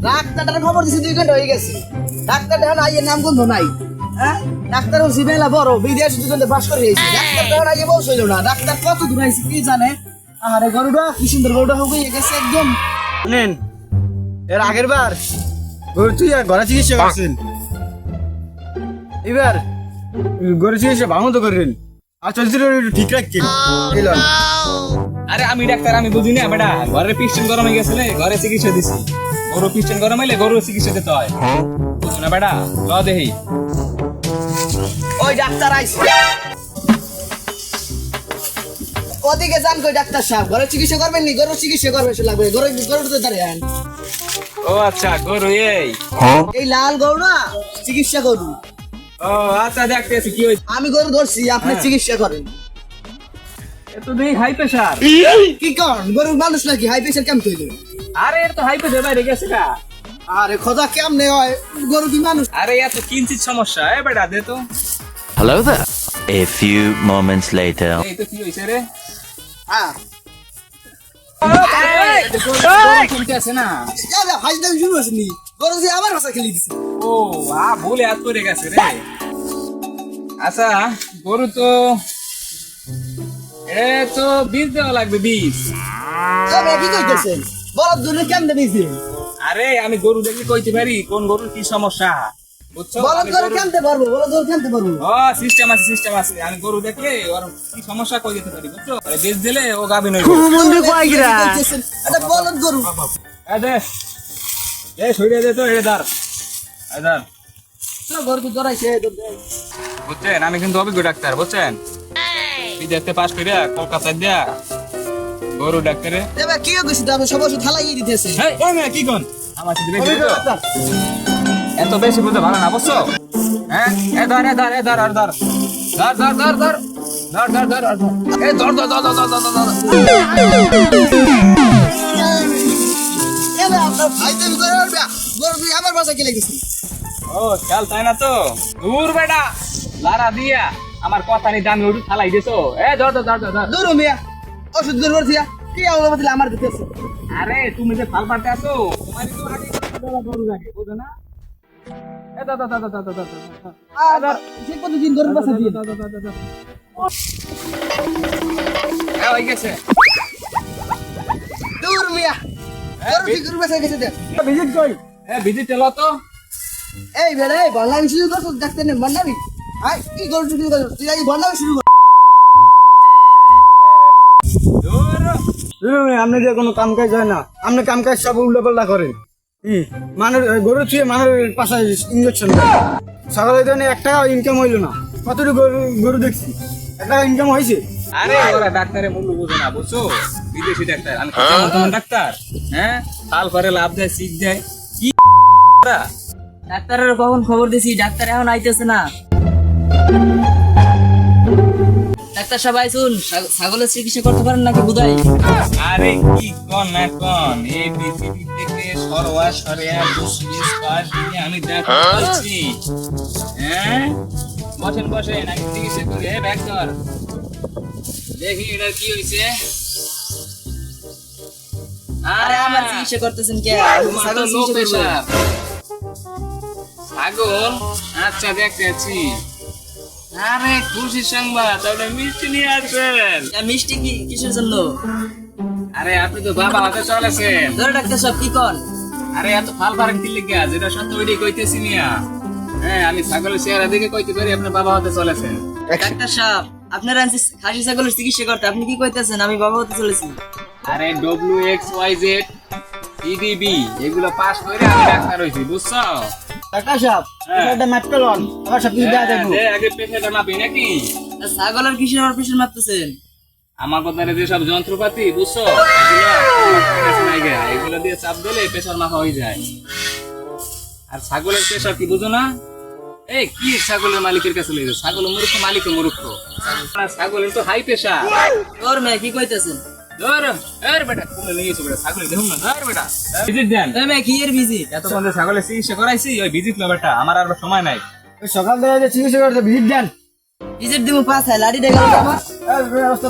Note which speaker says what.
Speaker 1: ডাক্তারটার খবর দিছি 2 ঘন্টা হয়ে গেছে। ডাক্তারটা এখন আইয়ের নাম গন্ধ নাই। হ্যাঁ ডাক্তার হচ্ছে মেলা বড় বিদেশ দুজনে বাস করে এসেছে। ডাক্তারটা এখন আগে বলছিল না, ডাক্তার কত দূর আইছে কি জানে। আরে গরুটা কি সুন্দর গরুটা হয়ে গেছে একদম।
Speaker 2: নেন এর আগের বার গরু তুই ঘরে চিকিৎসা করছেন, এবার গরু চিকিৎসা ভালো মতো করেন আর চলছিল ঠিক রাখছেন।
Speaker 3: আরে আমি ডাক্তার, আমি বুঝি না বেটা। ঘরের পিস্টন গরম হয়ে গেছে, ঘরে চিকিৎসা দিছি। গরু পিস্টন গরম হইলে গরু চিকিৎসা দিতে হয়, বুঝো না বেটা? ল দেখি।
Speaker 1: ওই ডাক্তার আইছে। ওদিকে যান কই ডাক্তার সাহেব, ঘরে চিকিৎসা করবেন নি? গরু চিকিৎসা করবে সে লাগবে। গরুতে দাঁড়িয়ে আন।
Speaker 3: ও আচ্ছা, গরু
Speaker 1: এই লাল গরু না চিকিৎসা করু।
Speaker 3: ও আচ্ছা, দেখতেছি কি হইছে।
Speaker 1: আমি গরু ধরছি, আপনি চিকিৎসা করেন।
Speaker 3: এত দেই হাই প্রেসার।
Speaker 1: কি করেন? গরু মানুষ নাকি হাই প্রেসার কেমন তৈরি?
Speaker 3: আরে এর তো হাই প্রেসার বাইরে গেছে গা।
Speaker 1: আরে খোদা কেমনে হয়? গরু কি মানুষ?
Speaker 3: আরে এত কিঞ্চিত সমস্যা। বেটা দে তো।
Speaker 4: Hello there. A few moments later.
Speaker 3: এই তো কি হইছে রে?
Speaker 1: হ্যাঁ
Speaker 3: শুনতে আছে না?
Speaker 1: হাজদাম শুরু হয়েছে নি। গরু যে আমার ভাষা খেলে দিছে।
Speaker 3: ও ভুলে হাত করে গেছে রে। আচ্ছা গরু তো এ তো বীজ দেওয়া লাগবে, বীজ।
Speaker 1: তবে কি কইতেছেন? বলদ দুনে কেমনে দিছে?
Speaker 3: আরে আমি গরু দেখলে কইতে পারি কোন গরুর কি সমস্যা, বুঝছো?
Speaker 1: বলদ
Speaker 3: আমি
Speaker 1: গরু
Speaker 3: গরু-
Speaker 1: কেমতে পারবো? বলদ গরু কেমতে পারবো?
Speaker 3: ও সিস্টেম আছে, সিস্টেম আছে। আমি গরু দেখলে ওর কি সমস্যা কই দিতে পারি, বুঝছো? আরে বীজ দিলে ও গাবি নই।
Speaker 1: মন্দির কয় গিরা? এটা বলদ গরু।
Speaker 3: এ দে, এ সইরে দে তো, এ ধর, এ ধর।
Speaker 1: তো গরু তো ধরাইছে।
Speaker 3: বুঝছেন, আমি কিন্তু অভিজ্ঞ ডাক্তার, বুঝছেন? বিদেশে পাস কইরা কলকাতায় দিয়া গরু ডাক্তারে।
Speaker 1: এবার কি কইছিস? আপনি সব ওষুধ থালাই দিতেছে।
Speaker 3: হেই ওই মেয়ে কি কোন আমার সাথে বেশি বুঝো? এত বেশি বুঝো ভালো না, বুঝছো? হ্যাঁ এ ধর, এ ধর, এ ধর, আর ধর, ধর ধর ধর ধর ধর ধর ধর আর ধর। এ ধর ধর ধর ধর ধর ধর ধর।
Speaker 1: এবার আপনার ভাই তো গরু আর গরু তুই আমার ভাষা খেলে গেছিস।
Speaker 3: ও চাল তাই না তো? দূর বেটা লারা দিয়া আমার কথা নি দামি ওটু থালাই দিছো। এ ধর ধর ধর ধর।
Speaker 1: দূর মিয়া ওষুধ দূর করছিয়া কি আলো বদলে আমার দিতেছে।
Speaker 3: আরে তুমি যে ফাল পারতে আসো, তোমারই তো আগে গরু লাগে, বুঝো না? এ ধর ধর ধর ধর ধর ধর ধর।
Speaker 1: আর যে কতদিন গরুর ভাষা দিয়ে
Speaker 3: এ হই গেছে।
Speaker 1: দূর মিয়া গরু কি গরুর ভাষা গেছে দেখ।
Speaker 3: ভিজিট কই? এ ভিজিট এলো তো।
Speaker 1: এই বেড়ে বললাম শুরু করছ ডাক্তার নে বন্নাবি। আই কি গরু শুরু করছ? তুই আগে বন্নাবি শুরু কর।
Speaker 3: দূর
Speaker 2: আপনি যে কোনো কাম কাজ হয় না, আপনি কাম কাজ সব উল্টাপাল্টা করেন। মানুষ গরু থুয়ে মানুষের পাশায় ইঞ্জেকশন দেয়। সকালে তো এক টাকা ইনকাম হইলো না। কতটুকু গরু দেখছি, 1 টাকা ইনকাম হয়েছে।
Speaker 3: আরে ওরা ডাক্তারের মূল্য বোঝে না, বুঝছো? বিদেশি ডাক্তার, আমি কেমন কেমন ডাক্তার। হ্যাঁ ফাল করে লাভ দেয়, শিখ দেয় কি ওরা?
Speaker 5: ডাক্তারের কখন খবর দিছি, ডাক্তার এখন আইতেছে না। ডাক্তার সবাই শুন, ছাগলের চিকিৎসা করতে পারেন নাকি বুধাই?
Speaker 3: আরে কি কোন না কোন, এই পৃথিবী থেকে সরোয়া সরিয়া দুশিস পার দিনে আমি দেখা পাচ্ছি। হ্যাঁ বসেন বসেন, আমি চিকিৎসা করি। হে ব্যাগ ধর, দেখি এটা কি হয়েছে।
Speaker 5: আরে আমার চিকিৎসা করতেছেন কে? ছাগল
Speaker 3: লো
Speaker 5: চিকিৎসা করবো।
Speaker 3: প্রেসার ছাগল। আচ্ছা দেখতেছি। আরে খুশি সংবাদ, আপনি মিষ্টি নিয়ে আসবেন।
Speaker 5: মিষ্টি কি কিসের জন্য?
Speaker 3: আরে আপনি তো বাবা হাতে চলেছেন।
Speaker 5: ধরে ডাক্তার সব কি কন?
Speaker 3: আরে এত ফাল পারেন কি লিখা, যেটা সত্য ওইটাই কইতেছি মিয়া। হ্যাঁ আমি ছাগলের চেহারা দেখে কইতে পারি আপনার বাবা হাতে চলেছেন।
Speaker 5: ডাক্তার সাহেব, আপনার আনছি খাসি ছাগলের চিকিৎসা করতে, আপনি কি কইতেছেন? আমি বাবা হতে চলেছি।
Speaker 3: আরে WXYZ EDB এগুলো পাস করে আমি ডাক্তার হইছি, বুঝছো?
Speaker 2: ডাক্তার সাহেব এটা মাপ পেলন, আমার সব কিছু দেওয়া দেখবো।
Speaker 3: আগে পেশাটা মাপি নাকি?
Speaker 5: আর ছাগলের কিসের আমার পিছনে মারতেছেন?
Speaker 3: আমার কথা যে সব যন্ত্রপাতি, বুঝছো? এগুলো দিয়ে চাপ দিলে প্রেসার মাপা হয়ে যায়। আর ছাগলের প্রেসার কি বুঝো না? এই কি ছাগলের মালিকের কাছে লেগে, ছাগল মূর্খ, মালিক মূর্খ। ছাগলের তো হাই প্রেসার।
Speaker 5: তোর মেয়ে কি কইতেছেন?
Speaker 3: ধর বেটা তুমি নিয়ে এসো বেটা, ছাগল দেখুন না। ধর বেটা ভিজিট দেন।
Speaker 5: তোর মেয়ে কি এর বিজি?
Speaker 3: এতক্ষণ যে ছাগলের চিকিৎসা করাইছি, ওই ভিজিট না বেটা, আমার আর সময় নাই।
Speaker 2: সকাল থেকে চিকিৎসা করতে ভিজিট দেন।
Speaker 5: ভিজিট দিব 5 লাড়ি দেখাল বাবা।
Speaker 2: ব্যবস্থা